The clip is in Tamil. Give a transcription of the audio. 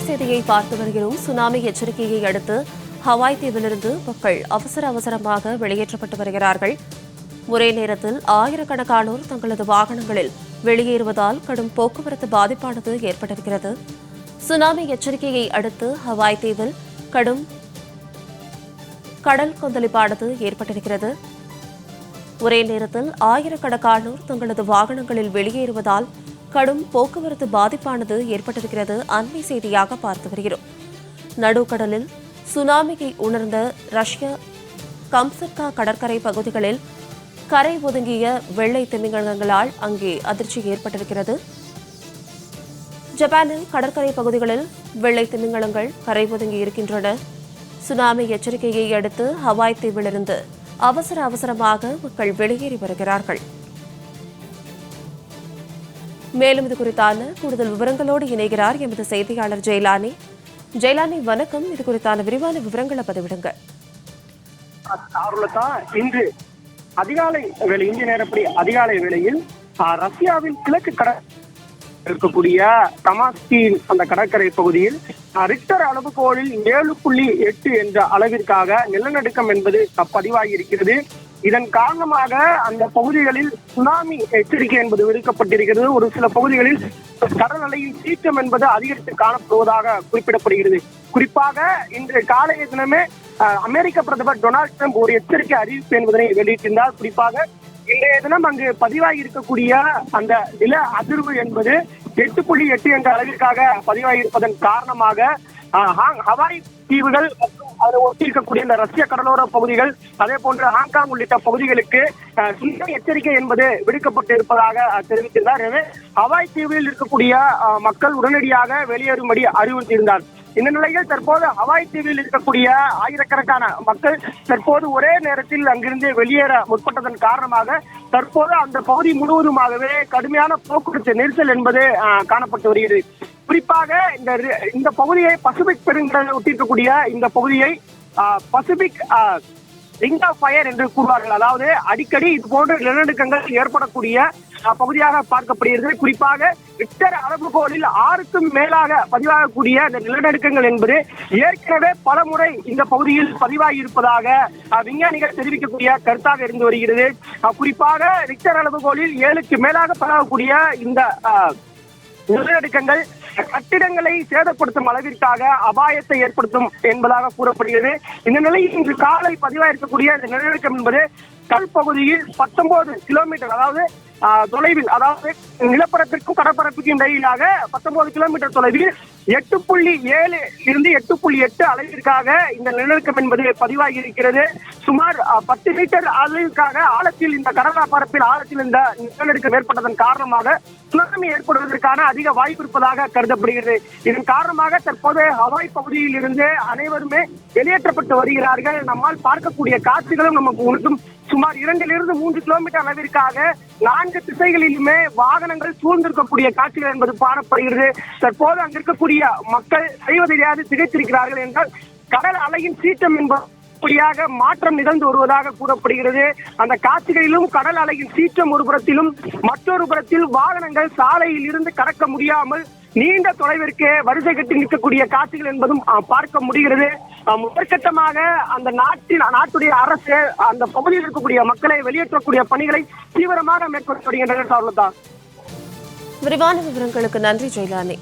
செய்தியை பார்த்து வருகிறோம். சுனாமி எச்சரிக்கையை அடுத்து ஹவாய் தீவிலிருந்து மக்கள் அவசரமாக வெளியேற்றப்பட்டு வருகிறார்கள். ஒரே நேரத்தில் ஆயிரக்கணக்கானோர் தங்களது வாகனங்களில் வெளியேறுவதால் கடும் போக்குவரத்து பாதிப்பானது ஏற்பட்டிருக்கிறது. சுனாமி எச்சரிக்கையை அடுத்து ஹவாய் தீவில் கடும் கடல் கொந்தளிப்பானது ஏற்பட்டிருக்கிறது. ஒரே நேரத்தில் ஆயிரக்கணக்கானோர் தங்களது வாகனங்களில் வெளியேறுவதால் கடும் போக்குவரத்து பாதிப்பானது ஏற்பட்டிருக்கிறது. அண்மை செய்தியாக பார்த்து வருகிறோம். நடுக்கடலில் சுனாமியை உணர்ந்த ரஷ்ய கம்சட்கா கடற்கரை பகுதிகளில் கரை ஒதுங்கிய வெள்ளை திமிங்கலங்களால் அங்கே அதிர்ச்சி ஏற்பட்டிருக்கிறது. ஜப்பானில் கடற்கரை பகுதிகளில் வெள்ளை திமிங்கலங்கள் கரை ஒதுங்கி இருக்கின்றன. சுனாமி எச்சரிக்கையை அடுத்து ஹவாய் தீவிலிருந்து அவசரமாக மக்கள் வெளியேறி வருகிறார்கள். மேலும் இது குறித்தான கூடுதல் விவரங்களோடு இணைகிறார் எமது செய்தியாளர் ஜெயலானி. ஜெயலானி, வணக்கம். இது குறித்தான விரிவான விவரங்களை பதிவிடுங்க. இன்று அதிகாலை வேளை, இந்திய நேரப்படி அதிகாலை வேளையில் ரஷ்யாவின் கிழக்கு இருக்கக்கூடிய தமாஸ்கின் அந்த கடற்கரை பகுதியில் ரிக்டர் அளவுகோலில் 7.8 என்ற அளவிற்காக நிலநடுக்கம் என்பது பதிவாகி இருக்கிறது. இதன் காரணமாக அந்த பகுதிகளில் சுனாமி எச்சரிக்கை என்பது விடுக்கப்பட்டிருக்கிறது. ஒரு சில பகுதிகளில் கடல் அலையின் சீற்றம் என்பது அதிகரித்து காணப்படுவதாக குறிப்பிடப்படுகிறது. குறிப்பாக இன்று காலைய தினமே அமெரிக்க பிரதமர் டொனால்டு டிரம்ப் ஒரு எச்சரிக்கை அறிவிப்பு என்பதனை வெளியிட்டிருந்தார். குறிப்பாக இன்றைய தினம் அங்கு பதிவாகி இருக்கக்கூடிய அந்த நில அதிர்வு என்பது 8.8 என்ற அளவிற்காக பதிவாகி இருப்பதன் காரணமாக ஹவாய் தீவுகள் மற்றும் அதை ஒட்டி இருக்கக்கூடிய இந்த ரஷ்ய கடலோர பகுதிகள், அதே போன்று ஹாங்காங் உள்ளிட்ட பகுதிகளுக்கு சுனாமி எச்சரிக்கை என்பது விடுக்கப்பட்டு இருப்பதாக தெரிவித்திருந்தார். எனவே ஹவாய் தீவில் இருக்கக்கூடிய மக்கள் உடனடியாக வெளியேறும்படி அறிவுறுத்தியிருந்தார். இந்த நிலையில் தற்போது ஹவாய் தீவில் இருக்கக்கூடிய ஆயிரக்கணக்கான மக்கள் தற்போது ஒரே நேரத்தில் அங்கிருந்து வெளியேற முற்பட்டதன் காரணமாக தற்போது அந்த பகுதி முழுவதுமாகவே கடுமையான போக்குவரத்து நெரிசல் என்பது காணப்பட்டு வருகிறது. குறிப்பாக இந்த பகுதியை பசிபிக் பெருங்கடலை ஒட்டியிருக்கக்கூடிய இந்த பகுதியை பசிபிக் ரிங் ஆஃப் ஃபயர் என்று கூறுவார்கள். அதாவது அடிக்கடி இது போன்ற நிலநடுக்கங்கள் ஏற்படக்கூடிய பகுதியாக பார்க்கப்படுகிறது. குறிப்பாக ரிக்டர் அளவுகோலில் 6க்கும் மேலாக பதிவாகக்கூடிய இந்த நிலநடுக்கங்கள் என்பது ஏற்கனவே பல முறை இந்த பகுதியில் பதிவாகி இருப்பதாக விஞ்ஞானிகள் தெரிவிக்கக்கூடிய கருத்தாக இருந்து வருகிறது. குறிப்பாக ரிக்டர் அளவுகோலில் 7க்கு மேலாக பதிவாகக்கூடிய இந்த நிலநடுக்கங்கள் கட்டிடங்களை சேதப்படுத்தும் அளவிற்காக அபாயத்தை ஏற்படுத்தும் என்பதாக கூறப்படுகிறது. இந்த நிலையில் இன்று காலை பதிவாயிருக்கக்கூடிய இந்த நிலநடுக்கம் என்பது கல்பகுதியில் 19 கிலோமீட்டர், அதாவது தொலைவில், அதாவது நிலப்பரப்பிற்கும் கடற்பரப்புக்கும் இடையிலாக 19 கிலோமீட்டர் தொலைவில் 8.7 இருந்து 8.8 அளவிற்காக இந்த நிலநடுக்கம் என்பது பதிவாகி இருக்கிறது. சுமார் 10 மீட்டர் அளவிற்காக ஆழத்தில், இந்த கடல் பரப்பில் ஆழத்தில் இந்த நிலநடுக்கம் ஏற்பட்டதன் காரணமாக சுனாமி ஏற்படுவதற்கான அதிக வாய்ப்பு இருப்பதாக கருதப்படுகிறது. இதன் காரணமாக தற்போது ஹவாய் பகுதியில் இருந்து அனைவருமே வெளியேற்றப்பட்டு வருகிறார்கள். நம்மால் பார்க்கக்கூடிய காட்சிகளும் நமக்கு உணர்த்தும். சுமார் 2 to 3 கிலோமீட்டர் அளவிற்காக 4 திசைகளிலுமே வாகனங்கள் சூழ்ந்திருக்கக்கூடிய காட்சிகள் என்பது காணப்படுகிறது. தற்போது அங்கு இருக்கக்கூடிய மக்கள் செய்வதையாவது திகைத்திருக்கிறார்கள் என்றால் கடல் அலையின் சீற்றம் என்படியாக மாற்றம் நிகழ்ந்து வருவதாக கூறப்படுகிறது. அந்த காட்சிகளிலும் கடல் அலையின் சீற்றம் ஒரு புறத்திலும், மற்றொரு புறத்தில் வாகனங்கள் சாலையில் இருந்து கடக்க முடியாமல் நீண்ட தொலைவிற்கு வரிசை கட்டி நிற்கக்கூடிய காட்சிகள் என்பதும் பார்க்க முடிகிறது. முதற்கட்டமாக அந்த நாட்டுடைய அரசு அந்த பகுதியில் இருக்கக்கூடிய மக்களை வெளியேற்றக்கூடிய பணிகளை தீவிரமாக மேற்கொண்டு வருகின்றனர். விரிவான விவரங்களுக்கு நன்றி ஜெயலானி.